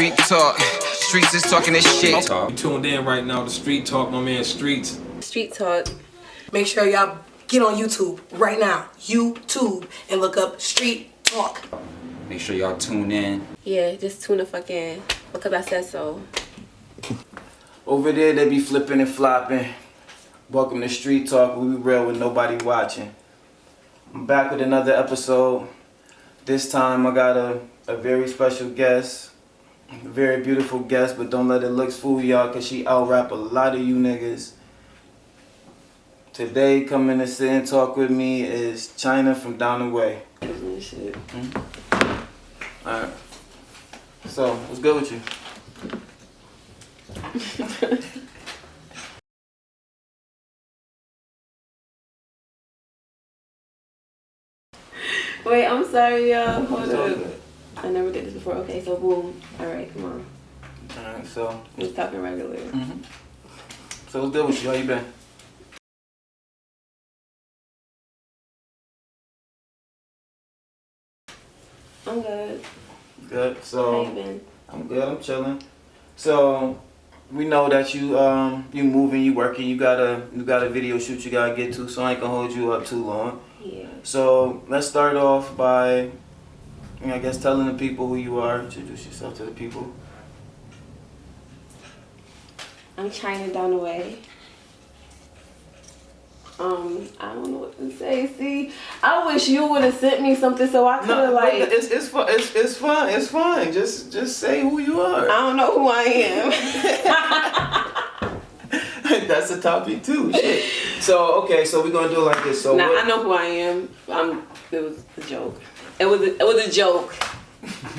Street talk. Streets is talking this shit. You tuned in right now to Street Talk, my man Streets. Street Talk. Make sure y'all get on YouTube right now. YouTube. And look up Street Talk. Make sure y'all tune in. Yeah, just tune the fuck in. Because I said so. Over there, they be flipping and flopping. Welcome to Street Talk, where we real with nobody watching. I'm back with another episode. This time I got a very special guest. A very beautiful guest, but don't let it looks fool y'all, because she out-rap a lot of you niggas. Today, coming to sit and talk with me is Chyna from down the way. Shit. Alright. So, what's good with you? Wait, I'm sorry, y'all. Hold It's all up. good. I never did this before. Okay, so boom. Alright, come on. Alright, so. We're talking regular. So, what's good with you? How you been? I'm good. Good. So. How you been? I'm good. I'm chilling. So we know that you moving, you working, you got a video shoot you gotta get to. So I ain't gonna hold you up too long. Yeah. So let's start off by, I guess, telling the people who you are. Introduce yourself to the people. I'm Chyna down the way. I don't know what to say. See, I wish you would have sent me something so I could have it's fun. It's fun. It's fine. Just say who you are. I don't know who I am. That's a topic too. Shit. So okay, so we're gonna do it like this. So I know who I am. It was a joke. It was a joke.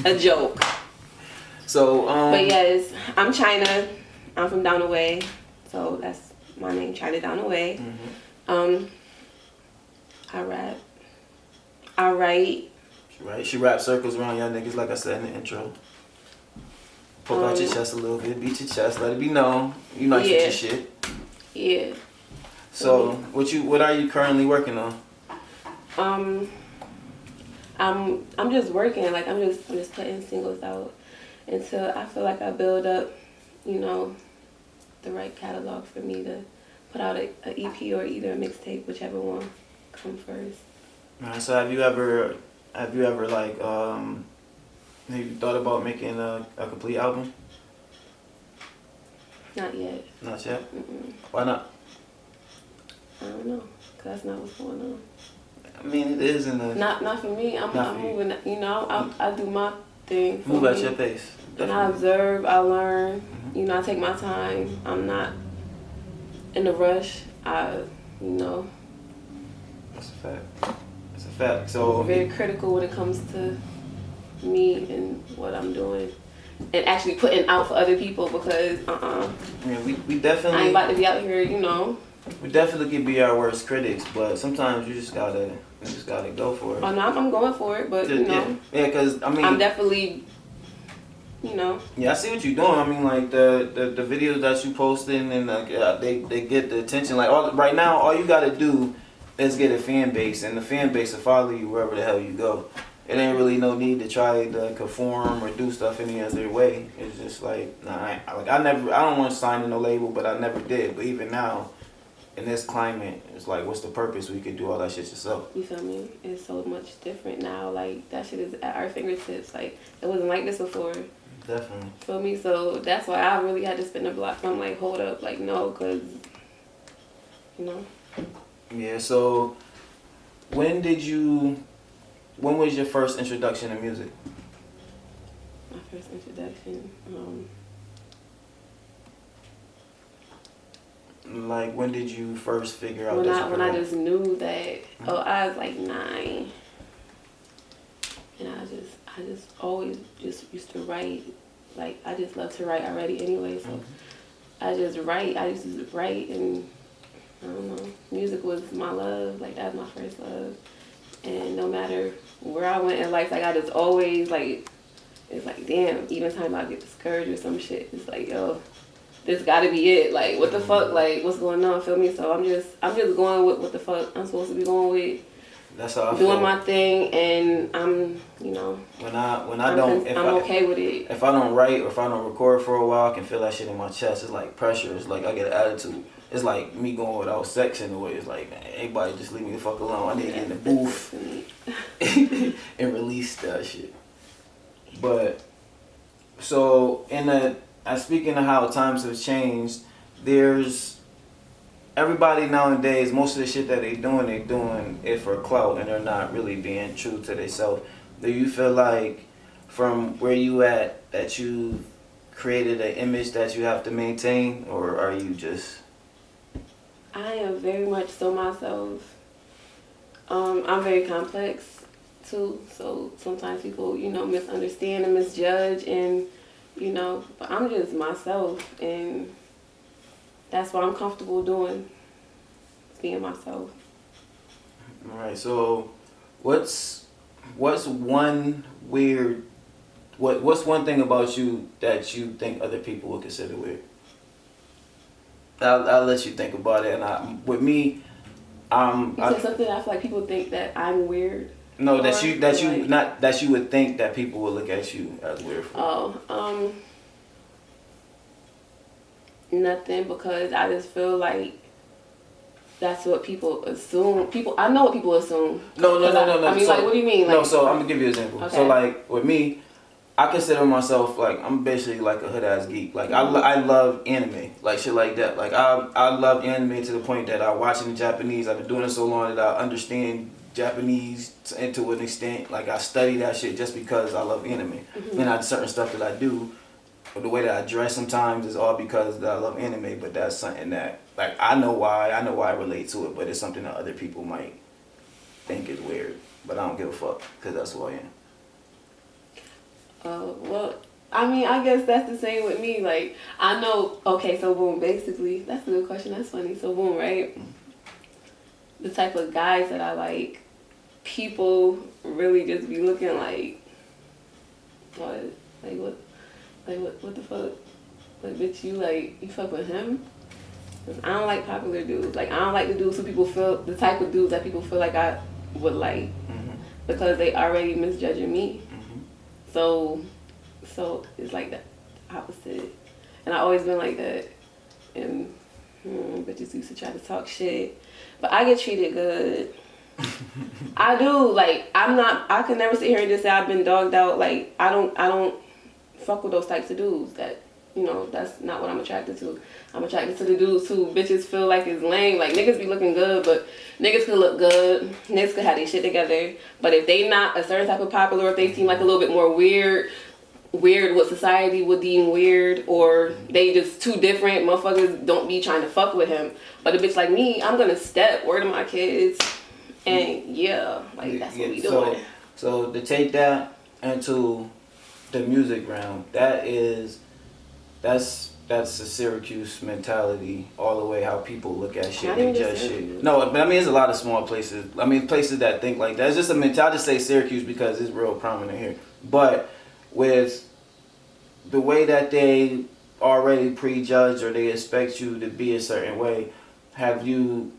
A joke. So But yes, I'm Chyna. I'm from down the way. So that's my name, Chyna down the way. I rap. I write. She rap circles around y'all niggas, like I said in the intro. Poke out your chest a little bit, beat your chest, let it be known. You nice with your shit. Yeah. So what are you currently working on? I'm just working. Like I'm just putting singles out until I feel like I build up, the right catalog for me to put out a EP or either a mixtape, whichever one come first. Alright, so have you ever like have you thought about making a complete album? Not yet. Not yet? Mm-mm. Why not? I don't know, cause that's not what's going on. I mean, it is in the... Not for me. I'm moving. I do my thing. Move at your pace. And I observe. I learn. I take my time. I'm not in a rush. That's a fact. That's a fact. So I'm very critical when it comes to me and what I'm doing, and actually putting out for other people because yeah, we definitely. I ain't about to be out here, We definitely can be our worst critics, but sometimes you just gotta go for it. Oh no, I'm going for it, but Yeah, because I mean, I'm definitely, Yeah, I see what you're doing. I mean, like the videos that you posting and they get the attention. Like right now, all you gotta do is get a fan base, and the fan base will follow you wherever the hell you go. It ain't really no need to try to conform or do stuff any other way. It's just like I don't want to sign to no label, but I never did. But even now, in this climate, it's like, what's the purpose? We could do all that shit yourself. You feel me? It's so much different now. Like that shit is at our fingertips. Like it wasn't like this before. Definitely. Feel me? So that's why I really had to spin the block. I'm like, hold up, like no, cause Yeah. So when was your first introduction to music? My first introduction. Like when did you first figure out when I just knew that I was like 9, and I just always just used to write. Like I just love to write already anyway, so I just write. I used to write, and I don't know, music was my love. Like that was my first love, and no matter where I went in life, like I just always like, it's like damn, even time I get discouraged or some shit, it's like yo, this gotta be it. Like what the fuck, like what's going on? Feel me? So I'm just going with what the fuck I'm supposed to be going with, That's how I doing feel. my thing, and I'm, you know, When I don't, I'm okay with it. If I don't write or if I don't record for a while, I can feel that shit in my chest. It's like pressure. It's like I get an attitude. It's like me going without sex in a way. It's like, man, everybody just leave me the fuck alone. I need to get in the booth and release that shit. But so speaking of how times have changed, there's everybody nowadays. Most of the shit that they doing it for clout, and they're not really being true to themselves. Do you feel like from where you at that you created an image that you have to maintain, or are you just? I am very much so myself. I'm very complex too, so sometimes people, you know, misunderstand and misjudge, and you know, but I'm just myself, and that's what I'm comfortable doing, being myself. All right. So, what's one weird? What's one thing about you that you think other people would consider weird? I'll let you think about it. And with me, You said something. I feel like people think that I'm weird. no, that you would think that people would look at you as weird for. Oh, nothing, because I just feel like that's what people assume. I know what people assume. No. I mean, so, like, what do you mean? Like, no, so I'm gonna give you an example. Okay. So like with me, I consider myself like I'm basically like a hood ass geek. Like I love anime, like shit like that. Like I love anime to the point that I watch it in Japanese. I've been doing it so long that I understand Japanese to an extent. Like I study that shit just because I love anime. Mm-hmm. And I certain stuff that I do, or the way that I dress sometimes is all because that I love anime. But that's something that like I know why I relate to it, but it's something that other people might think is weird. But I don't give a fuck because that's who I am. well, I mean, I guess that's the same with me. Like, I know, okay, so boom, basically, that's a good question, that's funny. So boom, right? The type of guys that I like, people really just be looking like, what? Like, what the fuck? Like, bitch, you fuck with him? 'Cause I don't like popular dudes. Like, I don't like the dudes who people feel, the type of dudes that people feel like I would like. Mm-hmm. Because they already misjudging me. Mm-hmm. So it's like the opposite. And I always been like that. And bitches used to try to talk shit. But I get treated good. I do. Like, I could never sit here and just say I've been dogged out. Like, I don't fuck with those types of dudes. That, you know, that's not what I'm attracted to. I'm attracted to the dudes who bitches feel like is lame. Like, niggas be looking good, but niggas could look good. Niggas could have their shit together. But if they not a certain type of popular, if they seem like a little bit more weird what society would deem weird, or they just too different, motherfuckers don't be trying to fuck with him. But a bitch like me, I'm gonna step, word to my kids, and yeah, like that's what we doing. So to take that into the music realm, that's a Syracuse mentality all the way, how people look at shit and judge shit. No, but I mean, there's a lot of small places. I mean, places that think like that. It's just a mentality. I just say Syracuse because it's real prominent here. But with the way that they already prejudge or they expect you to be a certain way, are you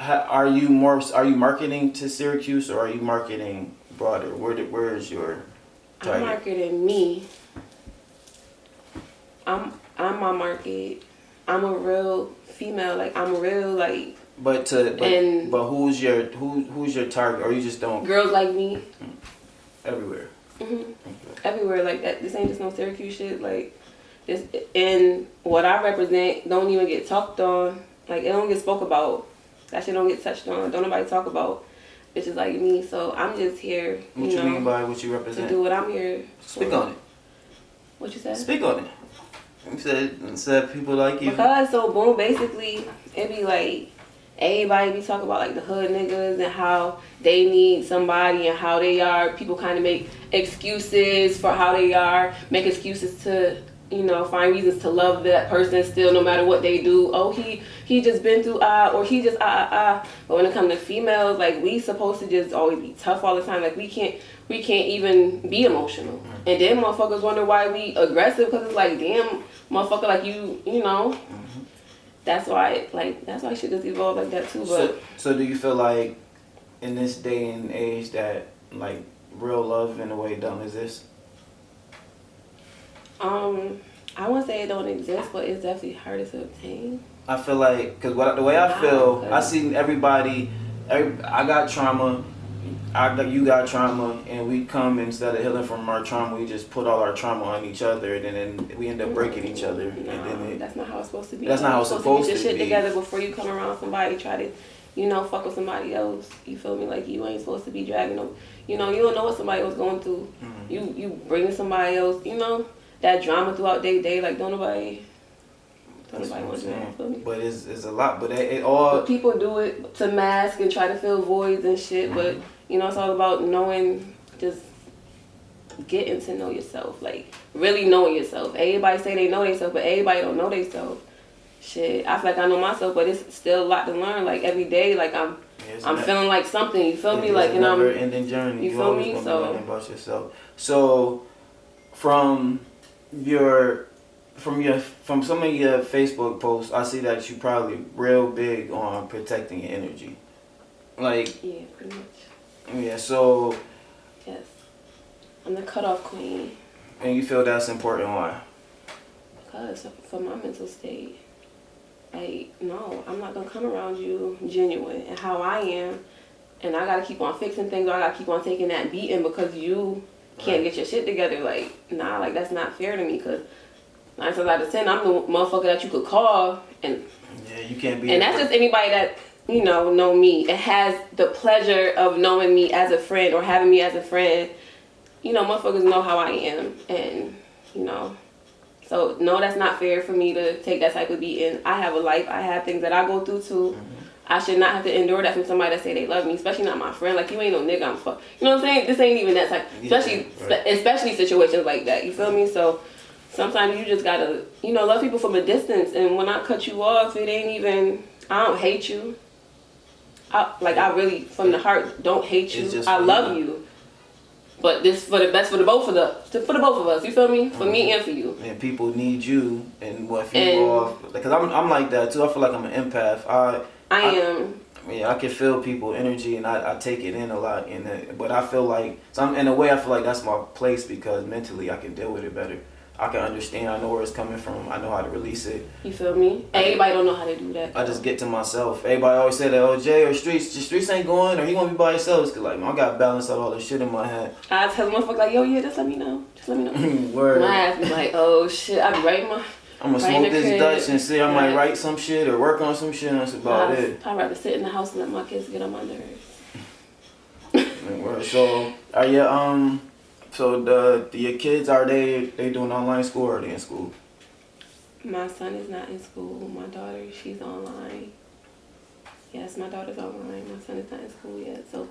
marketing to Syracuse, or are you marketing broader? Where is your target? I'm marketing me. I'm my market. I'm a real female. Like, I'm a real, like. But who's your target? Or you just don't? Girls like me. Everywhere. Mm-hmm. Okay. Everywhere, like that. This ain't just no Syracuse shit. Like, this, and what I represent don't even get talked on. Like, it don't get spoke about. That shit don't get touched on. Don't nobody talk about bitches like me. So I'm just here. What you mean by what you represent? To do what I'm here. Speak on it. What you said? Speak on it. You said people like you. Because so boom, basically it be like everybody be talking about like the hood niggas and how they need somebody and how they are. People kind of make excuses for how they are, make excuses to, you know, find reasons to love that person still no matter what they do. Oh, he just been through or he just But when it comes to females, like, we supposed to just always be tough all the time. Like, we can't even be emotional. And then motherfuckers wonder why we aggressive, because it's like, damn, motherfucker, like, you know. that's why shit just evolved like that too. But so do you feel like in this day and age that like real love in a way don't exist? I wouldn't say it don't exist, but it's definitely harder to obtain. I feel like, cause the way I feel, I see everybody. I got trauma. You got trauma, and we come instead of healing from our trauma, we just put all our trauma on each other, and then we end up breaking each other. No, and then that's not how it's supposed to be. That's not how it's supposed to be. Get your shit together before you come around somebody try to, fuck with somebody else. You feel me? Like you ain't supposed to be dragging them. You don't know what somebody else going through. Mm-hmm. You bringing somebody else. That drama throughout their day. Like don't nobody want to do that. Feel me? But it's a lot. But it all. But people do it to mask and try to fill voids and shit. Mm-hmm. But it's all about knowing, just getting to know yourself. Like really knowing yourself. Everybody say they know themselves, but everybody don't know themselves. Shit, I feel like I know myself, but it's still a lot to learn. Like every day, like I'm feeling like something. You feel me? Like, and I'm never-ending journey. You feel me? So learning about yourself. So from some of your Facebook posts, I see that you probably real big on protecting your energy. Like yeah, pretty much. Yeah. So yes, I'm the cutoff queen. And you feel that's important? Why? Because for my mental state. Like, no, I'm not gonna come around you genuine and how I am, and I gotta keep on fixing things, or I gotta keep on taking that beating because you can't get your shit together. Like, nah, like that's not fair to me. Cause 9 times out of 10, I'm the motherfucker that you could call, and yeah, you can't be. And that's just anybody that know me and has the pleasure of knowing me as a friend or having me as a friend. Motherfuckers know how I am, and So, no, that's not fair for me to take that type of beating. I have a life. I have things that I go through, too. Mm-hmm. I should not have to endure that from somebody that say they love me, especially not my friend. Like, you ain't no nigga, I'm fuck. You know what I'm saying? This ain't even that type. Especially situations like that. You feel me? So, sometimes you just gotta, love people from a distance. And when I cut you off, it ain't even, I don't hate you. I really, from the heart, don't hate you. I love you. But this for the best for the both of us. You feel me? For me and for you. And people need you, and what if you go off? Because I'm like that too. I feel like I'm an empath. I am. I can feel people energy, and I take it in a lot. But I feel like in a way I feel like that's my place because mentally I can deal with it better. I can understand. I know where it's coming from. I know how to release it. You feel me? Everybody don't know how to do that. I just get to myself. Everybody always say that, oh, Jay or Streets ain't going, or he won't be by himself. Cause like, I gotta balance out all the shit in my head. I tell the motherfucker like, yo, yeah, just let me know. Word. My ass be like, oh shit, I be writing my. I'm gonna smoke this Dutch and see. I might write some shit or work on some shit. And that's about it. I'd rather sit in the house and let my kids get on my nerves. Word. So are you So your kids, are they doing online school or are they in school? My son is not in school. My daughter, she's online. Yes, my daughter's online. My son is not in school yet. So,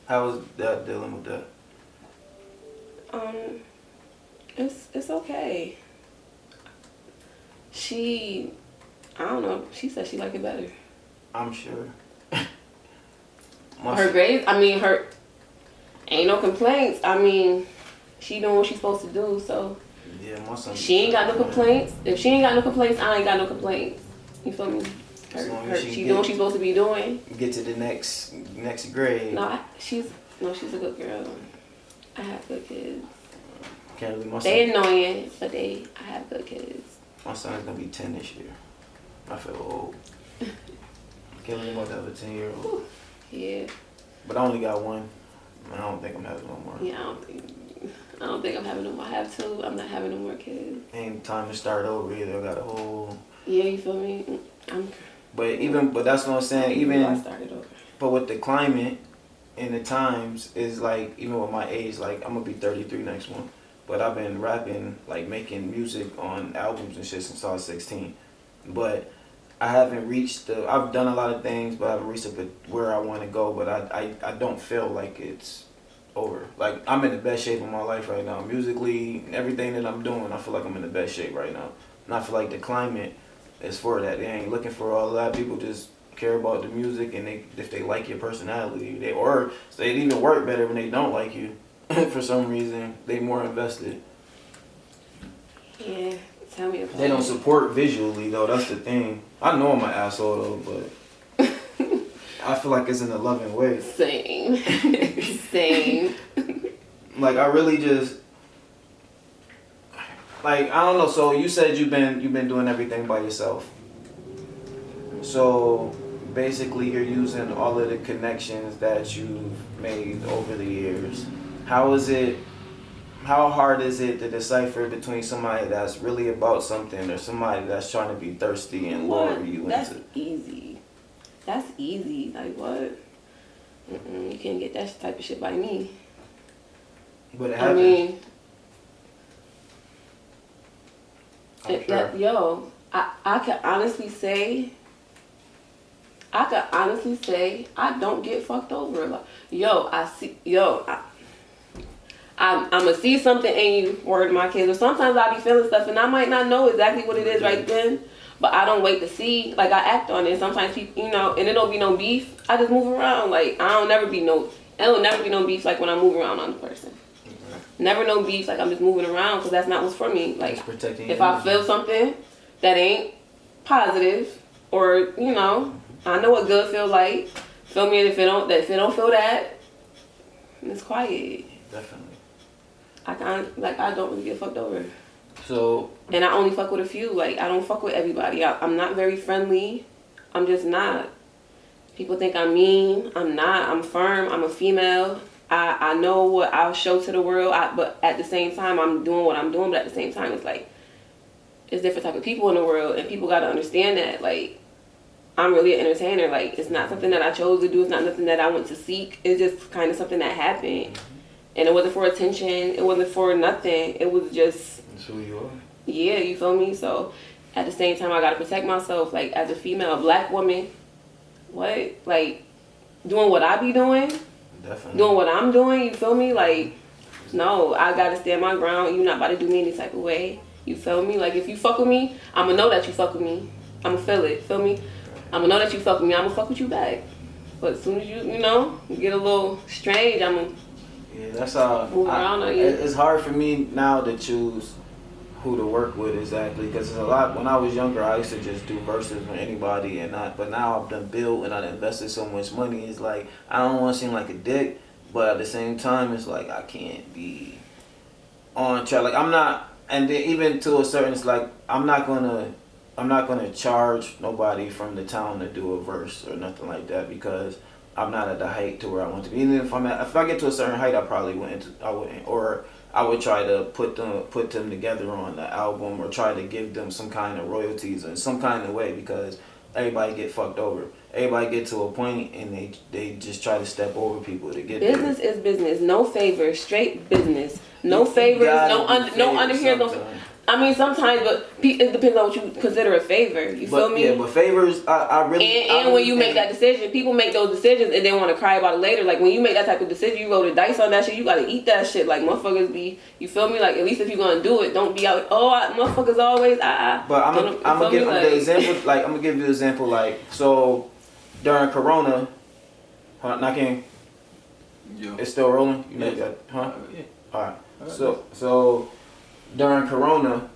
How is that dealing with that? It's okay. I don't know. She said she like it better. I'm sure. Her grades, ain't no complaints. She doing what she's supposed to do, so. Yeah, my son. She ain't got no complaints. If she ain't got no complaints, I ain't got no complaints. You feel me? She doing what she's supposed to be doing. Get to the next grade. No, she's a good girl. I have good kids. Can't leave my son. They annoying, but I have good kids. My son's gonna be 10 this year. I feel old. Can't leave my other 10-year-old. Yeah. But I only got one. I don't think I'm having no more. Yeah, I don't think I'm having no more. I have two. I'm not having no more kids. Ain't time to start over either. I got a whole. Yeah, you feel me? But that's what I'm saying. I started over. But with the climate and the times is like, even with my age, like I'm gonna be 33 next month. But I've been rapping, like making music on albums and shit since I was 16. But I haven't reached I've done a lot of things, but I haven't reached where I want to go. But I don't feel like it's over. Like I'm in the best shape of my life right now. Musically, everything that I'm doing, I feel like I'm in the best shape right now. And I feel like the climate is for that. They ain't looking for all that. People just care about the music, and if they like your personality, they even work better when they don't like you. For some reason, they more invested. Yeah, Tell me about They don't it. support visually though. That's the thing. I know I'm an asshole though, but I feel like it's in a loving way. Same. Same. Like I really just like I don't know. So you said you've been doing everything by yourself. So basically, you're using all of the connections that you've made over the years. How is it? How hard is it to decipher between somebody that's really about something or somebody that's trying to be thirsty and lure you That's into? easy. That's easy. Like what? You can't get that type of shit by me. But it I happens. mean, I'm sure. I can honestly say. I don't get fucked over. Like, I'm gonna see something in you, word to my kids, or sometimes I be feeling stuff and I might not know exactly what it is right then, but I don't wait to see. Like I act on it. Sometimes people, and it don't be no beef. I just move around. Like it'll never be no beef. Like when I move around on the person, never no beef. Like I'm just moving around because that's not what's for me. Like It's protecting if your I energy. feel something that ain't positive, or I know what good feel like. Feel me? And if it don't feel that, it's quiet. Definitely. I don't really get fucked over. So And I only fuck with a few. Like, I don't fuck with everybody. I'm not very friendly. I'm just not. People think I'm mean. I'm not. I'm firm. I'm a female. I know what I'll show to the world. But at the same time, I'm doing what I'm doing. But at the same time, it's like, it's different type of people in the world. And people got to understand that. Like, I'm really an entertainer. Like, it's not something that I chose to do. It's not nothing that I went to seek. It's just kind of something that happened. And it wasn't for attention. It wasn't for nothing. It was just... that's who you are. Yeah, you feel me? So, at the same time, I gotta protect myself. Like, as a female, a black woman, what? Like, doing what I be doing? Definitely. Doing what I'm doing, you feel me? Like, no, I gotta stand my ground. You not about to do me any type of way. You feel me? Like, if you fuck with me, I'ma know that you fuck with me. I'ma feel it, feel me? I'ma know that you fuck with me. I'ma fuck with you back. But as soon as you get a little strange, I'ma... Yeah, that's how. Move around on you. It's hard for me now to choose who to work with exactly because there's a lot. When I was younger, I used to just do verses with anybody, but now I've done built and I've invested so much money. It's like I don't want to seem like a dick, but at the same time, it's like I can't be on track. Like I'm not, and then even to a certain, it's like I'm not gonna charge nobody from the town to do a verse or nothing like that because I'm not at the height to where I want to be. Even if I get to a certain height, I probably wouldn't, or I would try to put them together on the album or try to give them some kind of royalties in some kind of way because everybody get fucked over. Everybody get to a point and they just try to step over people to get Business there. is business. No favors. Straight business. No favors. No under here. No. I mean, sometimes, but it depends on what you consider a favor. You feel me? Yeah, but favors, I really... And when you make that decision, people make those decisions and they want to cry about it later. Like, when you make that type of decision, you roll the dice on that shit, you got to eat that shit. Like, motherfuckers be... You feel me? Like, at least if you're going to do it, don't be out... motherfuckers always... But I'm going to give the example... Like, I'm going to give you an example. Like, so, during Corona... Knocking... Yo. It's still rolling? You know that, huh? Yeah. Alright. So... During Corona,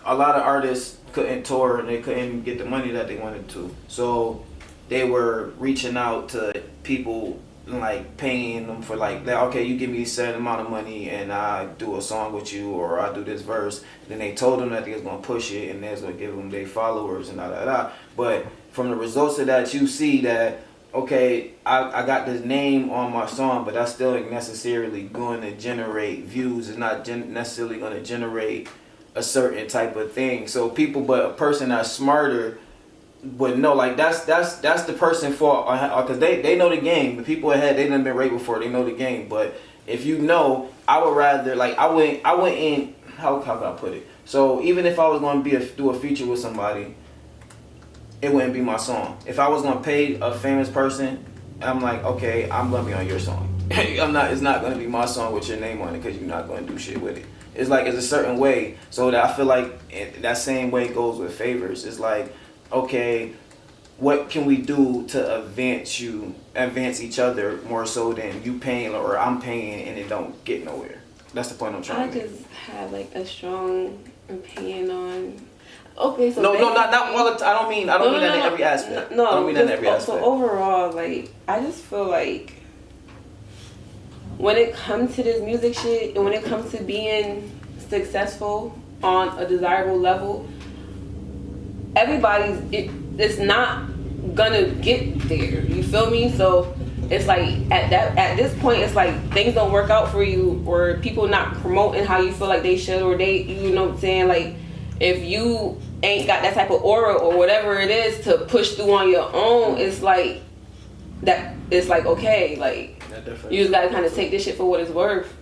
a lot of artists couldn't tour and they couldn't get the money that they wanted to. So they were reaching out to people, like paying them for like, okay, you give me a certain amount of money and I do a song with you or I do this verse. And then they told them that they was gonna push it and they was gonna give them their followers and da. But from the results of that, you see that, okay, I got this name on my song, but that's still ain't necessarily going to generate views. It's not necessarily going to generate a certain type of thing. So but a person that's smarter would know, like that's the person fault because they know the game. The people ahead, they done been raped before. They know the game. But if you know, I would rather like I wouldn't. How can I put it? So even if I was going to do a feature with somebody, it wouldn't be my song. If I was gonna pay a famous person, I'm like, okay, I'm gonna be on your song. It's not gonna be my song with your name on it because you're not gonna do shit with it. It's like it's a certain way. So that I feel like that same way goes with favors. It's like, okay, what can we do to advance each other more so than you paying or I'm paying and it don't get nowhere. That's the point I'm trying to make. I just have like a strong opinion on. Okay, so No, not all the time. I don't mean that in every aspect. No, I don't mean that in every aspect. So overall, like, I just feel like when it comes to this music shit and when it comes to being successful on a desirable level, it's not gonna get there. You feel me? So it's like at this point, it's like things don't work out for you, or people not promoting how you feel like they should, or they, you know what I'm saying? Like, if you ain't got that type of aura or whatever it is to push through on your own, it's like that. It's like, okay, like, you just gotta kind of take this shit for what it's worth.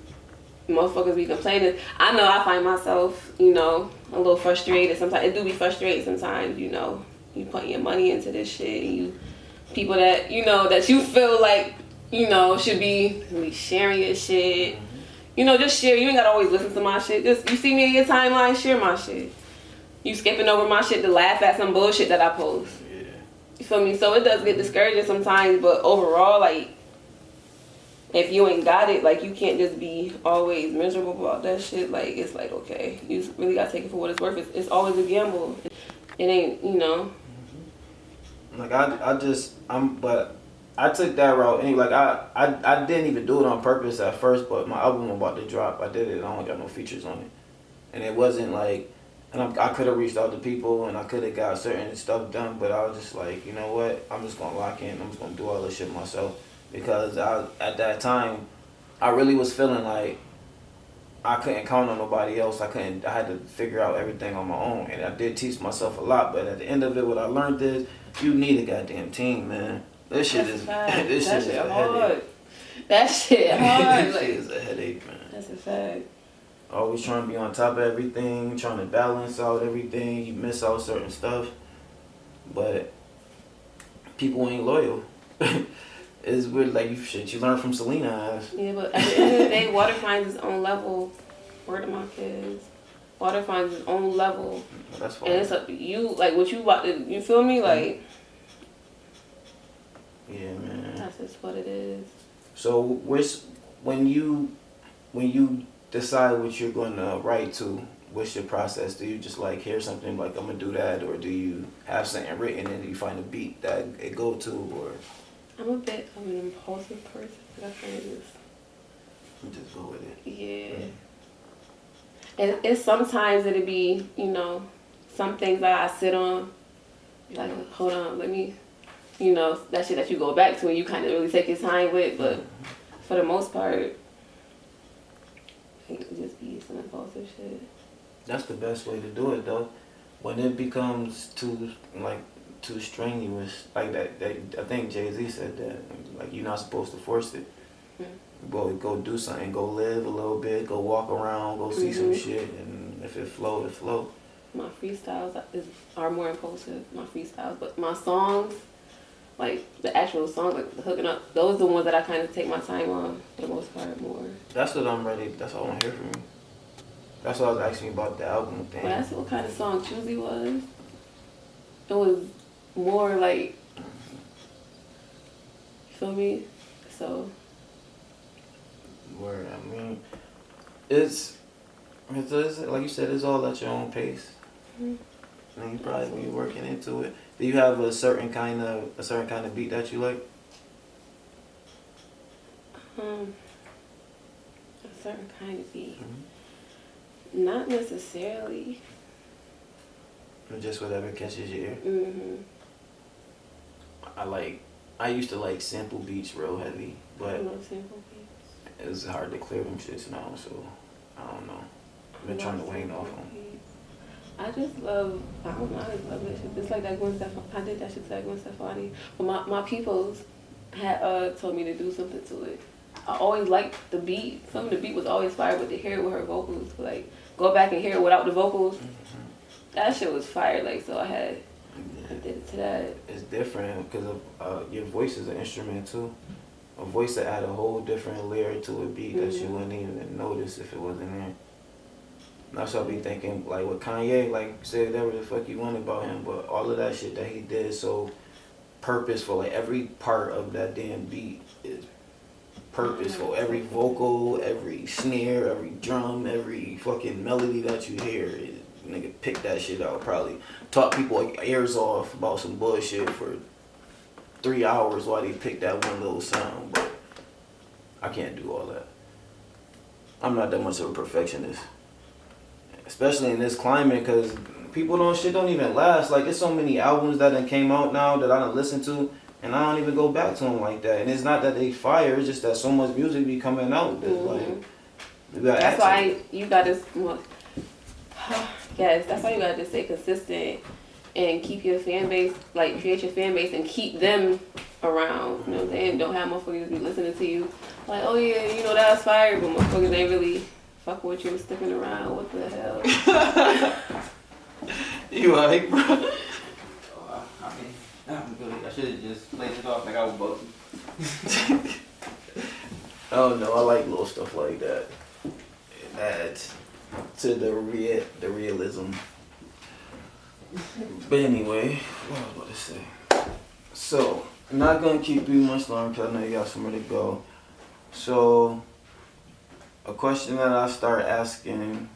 Motherfuckers be complaining. I know I find myself, you know, a little frustrated sometimes. It do be frustrating sometimes, you know. You putting your money into this shit, and you people that, you know, that you feel like, you know, should be sharing your shit. You know, just share. You ain't gotta always listen to my shit. Just, you see me in your timeline, share my shit. You skipping over my shit to laugh at some bullshit that I post. Yeah. You feel me? So it does get discouraging sometimes, but overall, like, if you ain't got it, like, you can't just be always miserable about that shit. Like, it's like, okay, you just really gotta take it for what it's worth. It's always a gamble. It ain't, you know. Like, but I took that route. And like, I didn't even do it on purpose at first, but my album about to drop, I did it. I only got no features on it. And it wasn't like, and I could have reached out to people and I could have got certain stuff done, but I was just like, you know what? I'm just gonna lock in. I'm just gonna do all this shit myself. Because at that time, I really was feeling like I couldn't count on nobody else. I had to figure out everything on my own. And I did teach myself a lot, but at the end of it, what I learned is you need a goddamn team, man. This shit is a headache. That shit hard. This shit is a headache, man. That's a fact. Always trying to be on top of everything, trying to balance out everything. You miss out certain stuff, but people ain't loyal. It's weird, like, you learn from Selena ass. Yeah, but at the end of the day, water finds its own level. Word to my kids. Water finds its own level. That's fine. And it's up to you, like, what you about to, you feel me? Like, yeah, man. that's just what it is. So, when you decide what you're gonna write to, what's your process? Do you just like hear something like, I'm gonna do that, or do you have something written and you find a beat that it go to, or? I'm a bit of an impulsive person. I kind of just go with it. Yeah. And it's sometimes it'll be, you know, some things that I sit on, like, hold on, let me, you know, that shit that you go back to and you kind of really take your time with, but for the most part, it could just be some impulsive shit. That's the best way to do it, though. When it becomes too strenuous, like that I think Jay-Z said that, like, you're not supposed to force it. Go do something, go live a little bit, go walk around, go see some shit, and if it flow, it flow. My freestyles are more impulsive, my freestyles, but my songs, like the actual songs, like the hooking up, those are the ones that I kind of take my time on for the most part more. That's what I'm ready, that's all I want to hear from you. That's what I was asking you about the album thing. Well, that's what kind of song Choosy was. It was more like, you feel me? So. Word, I mean, it's like you said, it's all at your own pace. And you probably be working into it. Do you have a certain kind of beat that you like? A certain kind of beat. Not necessarily. Just whatever catches your ear. I used to like sample beats real heavy, but I love sample beats. It's hard to clear them shits now, so I don't know. I've been trying to wane off them. I just love that shit. It's like that Gwen Stefani. I did that shit to that Gwen Stefani. But my peoples had told me to do something to it. I always liked the beat. Some of the beat was always fire, but to hear it with her vocals, like, go back and hear it without the vocals, that shit was fire. Like, so I did it to that. It's different because of your voice is an instrument too. A voice that add a whole different layer to a beat that you wouldn't even notice if it wasn't there. That's what I be thinking, like with Kanye, like, say whatever the fuck you want about him, but all of that shit that he did so purposeful, like every part of that damn beat is purposeful. Every vocal, every snare, every drum, every fucking melody that you hear, nigga pick that shit out. Probably talk people ears off about some bullshit for 3 hours while they pick that one little sound. But I can't do all that. I'm not that much of a perfectionist, especially in this climate, because people don't even last. Like, there's so many albums that done came out now that I done listened to, and I don't even go back to them like that. And it's not that they fire, it's just that so much music be coming out that like, that's why you gotta yes, that's why you gotta just stay consistent and keep your fan base, like create your fan base and keep them around. You know what I'm saying? Don't have motherfuckers be listening to you like, oh yeah, you know, that was fire, but motherfuckers ain't really fuck with you, sticking around. What the hell? You alright, bro? I mean, I'm good. I should have just played it off like I was bugging. I don't know. I like little stuff like that. It adds to the realism. But anyway, what was I about to say? So, I'm not gonna keep you much longer because I know you got somewhere to go. So, a question that I started asking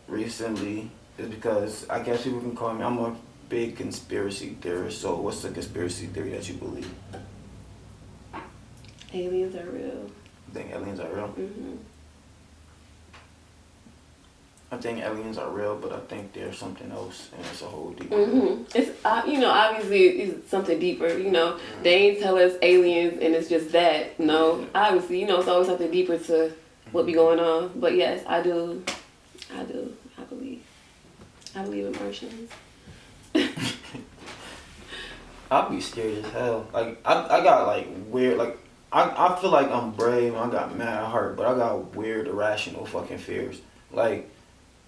recently is because I guess people can call me, I'm a big conspiracy theorist. So, what's the conspiracy theory that you believe? Aliens are real. You think aliens are real? Mm-hmm. I think aliens are real, but I think there's something else, and it's a whole deeper. Mm-hmm. It's you know, obviously it's something deeper. You know, they ain't tell us aliens and it's just that. No, obviously, you know, it's always something deeper to what be going on. But yes, I do. I believe in Martians. I'd be scared as hell. Like I got like weird, like I feel like I'm brave and I got mad heart, but I got weird irrational fucking fears. Like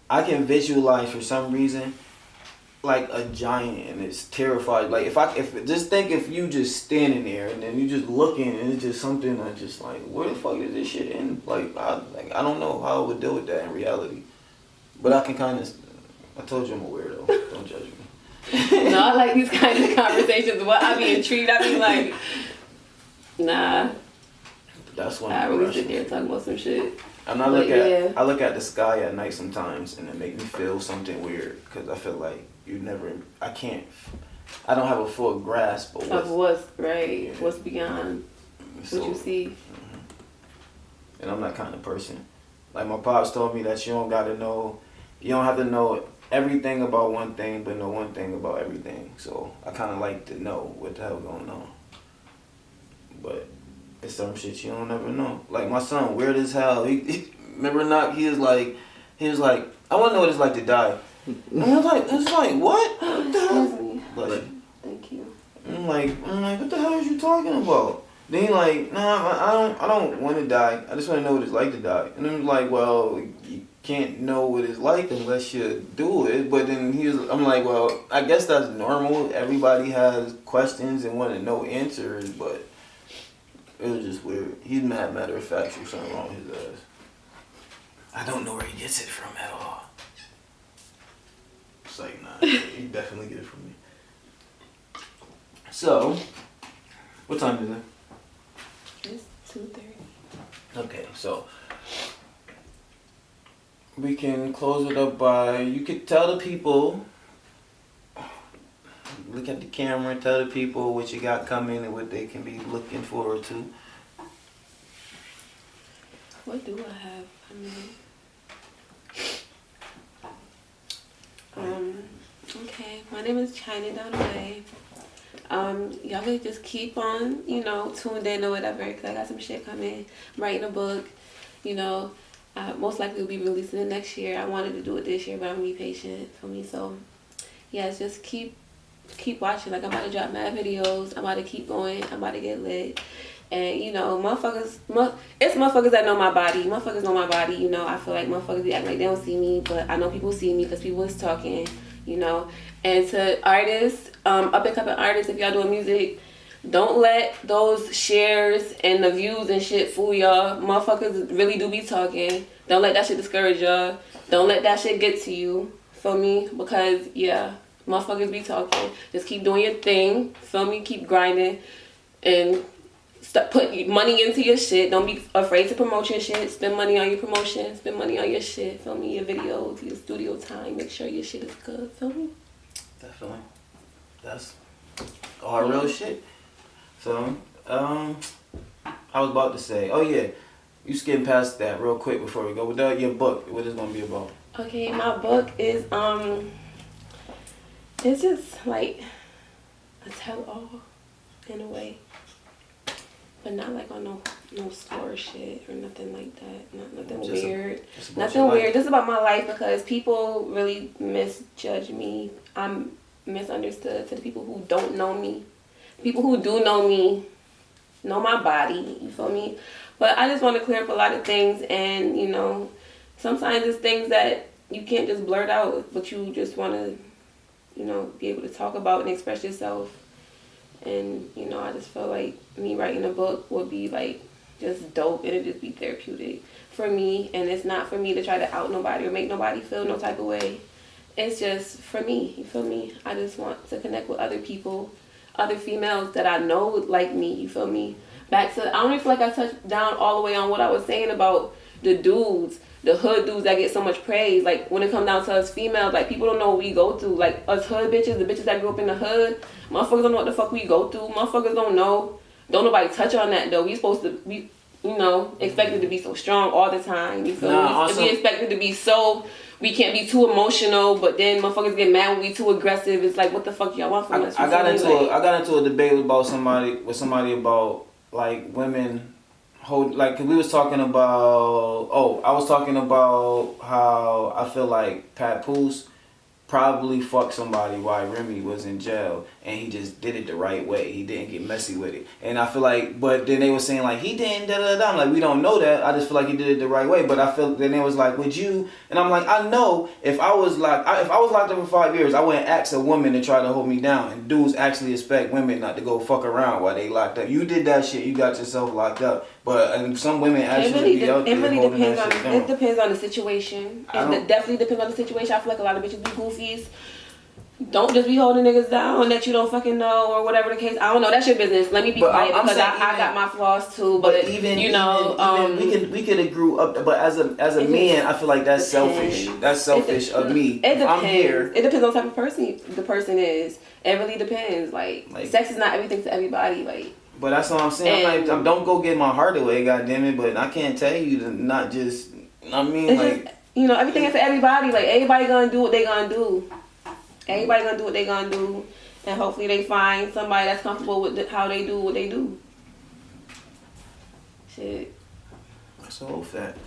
I can visualize for some reason like a giant and it's terrified. Like if just think if you just standing there and then you just looking and it's just something that's just like, where the fuck is this shit in? Like I don't know how I would deal with that in reality. But I can I told you I'm a weirdo. Don't judge me. No, I like these kinds of conversations. What I be intrigued. I be like, nah. That's when I really sit there and talk about some shit. And I look at the sky at night sometimes, and it make me feel something weird because I feel like I don't have a full grasp of what's right, yeah. What's beyond what you see. Mm-hmm. And I'm that kind of person. Like my pops told me that you don't have to know everything about one thing, but know one thing about everything. So I kind of like to know what the hell going on. But it's some shit you don't ever know. Like my son, weird as hell. He remember not? He was like, I want to know what it's like to die. And I was like, it's like what? What the hell? Like, thank you. I'm like, what the hell are you talking about? Then he like, nah, I don't want to die. I just want to know what it's like to die. And I'm like, well, you can't know what it's like unless you do it. But then I'm like, well, I guess that's normal. Everybody has questions and want to know answers, but it was just weird. He's mad matter of fact, there's something wrong with his ass. I don't know where he gets it from at all. It's like, nah, he definitely get it from me. So, what time is it? It's 2:30. Okay, so we can close it up by, you could tell the people, look at the camera, tell the people what you got coming and what they can be looking forward to. What do I have? Okay, my name is Chyna DTW. Y'all could just keep on, tuned in or whatever, because I got some shit coming. I'm writing a book, most likely will be releasing it next year. I wanted to do it this year, but I'm gonna be patient for me. So, yeah, just keep watching. Like, I'm about to drop mad videos. I'm about to keep going. I'm about to get lit. And, it's motherfuckers that know my body. Motherfuckers know my body, I feel like motherfuckers be acting like they don't see me, but I know people see me because people is talking, And to artists, up and coming artists, if y'all doing music, don't let those shares and the views and shit fool y'all. Motherfuckers really do be talking. Don't let that shit discourage y'all. Don't let that shit get to you, feel me? Because, yeah, motherfuckers be talking. Just keep doing your thing, feel me? Keep grinding. And put money into your shit. Don't be afraid to promote your shit. Spend money on your promotion. Spend money on your shit. Feel me? Your videos, your studio time. Make sure your shit is good. Feel me? Definitely. That's all real shit. So, I was about to say, oh yeah, you skip past that real quick before we go. Without your book, what is gonna be about? Okay, my book is it's just like a tell-all in a way, but not like on no score shit or nothing like that. Nothing Just weird. about Nothing your weird. life. Just about my life, because people really misjudge me. I'm misunderstood to the people who don't know me. People who do know me know my body. You feel me? But I just want to clear up a lot of things, and you know, sometimes it's things that you can't just blurt out, but you just want to, you know, be able to talk about and express yourself. And, you know, I just feel like me writing a book would be, like, just dope, and it'd just be therapeutic for me. And it's not for me to try to out nobody or make nobody feel no type of way. It's just for me, you feel me? I just want to connect with other people, other females that I know like me, you feel me? Back to, I don't even feel like I touched down all the way on what I was saying about the dudes, the hood dudes that get so much praise. Like, when it comes down to us females, like, people don't know what we go through. Like, us hood bitches, the bitches that grew up in the hood, motherfuckers don't know what the fuck we go through. Motherfuckers don't know. Don't nobody touch on that, though. We supposed to be, you know, expected to be so strong all the time. You feel me? Also, we expected to be so, we can't be too emotional, but then motherfuckers get mad when we too aggressive. It's like, what the fuck y'all want from us? I got into a debate about somebody about like women hold, like, 'cause we was talking about, I was talking about how I feel like Papoose probably fucked somebody while Remy was in jail, and he just did it the right way. He didn't get messy with it. And I feel like, but then they were saying like, he didn't da-da-da-da. I'm like, we don't know that. I just feel like he did it the right way. But I feel, then it was like, would you? And I'm like, I know if I was locked up for 5 years, I wouldn't ask a woman to try to hold me down. And dudes actually expect women not to go fuck around while they locked up. You did that shit, you got yourself locked up. But some women actually be out there holding that shit down. It depends on the situation. It definitely depends on the situation. I feel like a lot of bitches be goofies. Don't just be holding niggas down that you don't fucking know, or whatever the case. I don't know. That's your business. Let me be quiet, because I got my flaws too. But even you know, we could have grew up. But as a man, I feel like that's selfish. That's selfish of me. It depends. I'm here. It depends on the type of person the person is. It really depends. Like sex is not everything to everybody. Like. But that's what I'm saying. I'm like, don't go get my heart away, goddammit. But I can't tell you to not just. I mean, like, just, you know, everything is for everybody. Like, everybody gonna do what they gonna do. Everybody gonna do what they gonna do, and hopefully they find somebody that's comfortable with how they do what they do. Shit. That's a whole fact.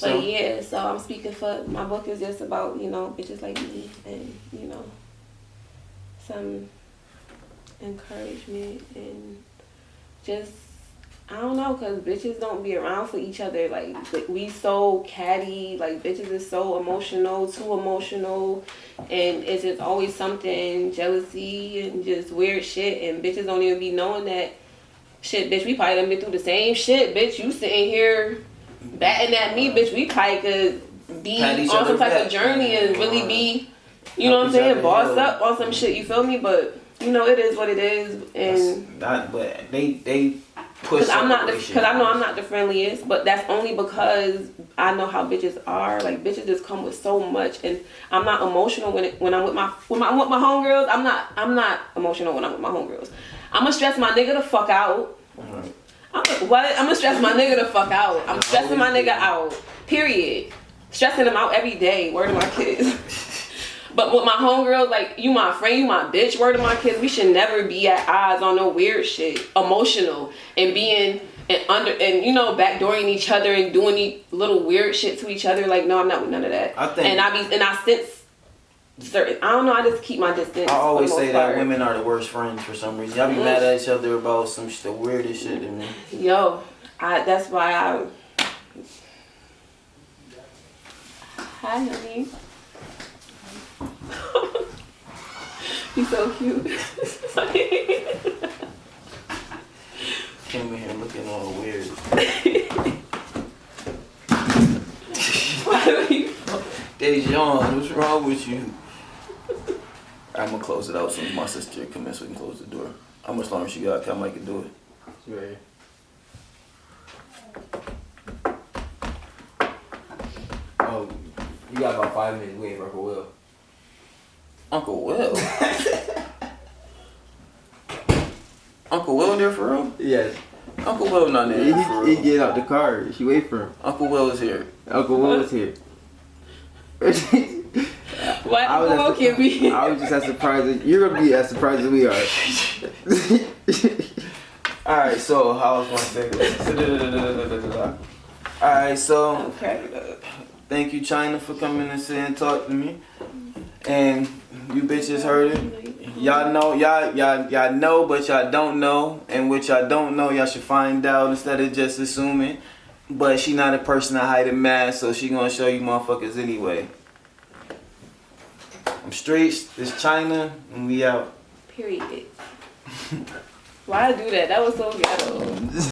But yeah, so I'm speaking for, my book is just about, you know, bitches like me, and, you know, some encouragement, and just, I don't know, because bitches don't be around for each other. Like, we so catty, like, bitches is so emotional, too emotional, and it's just always something, jealousy, and just weird shit, and bitches don't even be knowing that, shit, bitch, we probably done been through the same shit, bitch, you sitting here batting at me, bitch, we probably could be on some type of journey and really be, you know what I'm saying, boss up on some shit, you feel me? But, you know, it is what it is, and... But they push, because I know I'm not the friendliest, but that's only because I know how bitches are. Like, bitches just come with so much, and I'm not emotional when I'm with my homegirls. I'm not emotional when I'm with my homegirls. I'm gonna stress my nigga the fuck out. Right. I'm gonna stress my nigga the fuck out. I'm stressing my nigga out. Period. Stressing him out every day. Word to my kids. But with my homegirls, like, you my friend, you my bitch, word to my kids, we should never be at odds on no weird shit. Emotional and being and you know, backdooring each other and doing little weird shit to each other. Like, no, I'm not with none of that. I sense certain, I don't know, I just keep my distance. I always say that women are the worst friends for some reason. Y'all be mad at each other about some the weirdest shit to me. Yo, that's why I... Hi, honey. He's so cute. Came in here looking all weird. Dejan, what's wrong with you? I'm gonna close it out so my sister come in so we can close the door. How much longer she got? I might can do it. Right. Oh, you got about 5 minutes waiting for Uncle Will. Uncle Will. Uncle Will there for real? Yes. Uncle Will not there for He real. get out the car. She wait for him. Uncle Will is here. Uncle Will is here. Why I was Uncle Will as- can't be here? I was just as surprised as you're gonna be as surprised as we are. Alright, so I was gonna say Alright, so Okay. thank you, Chyna, for coming and sitting and talk to me. And you bitches heard it. Y'all know, y'all know, but y'all don't know. And what y'all don't know, y'all should find out instead of just assuming. But she not a person that hide a mask, so she gonna show you motherfuckers anyway. I'm Streets, this Chyna, and we out. Period. Why I do that? That was so ghetto.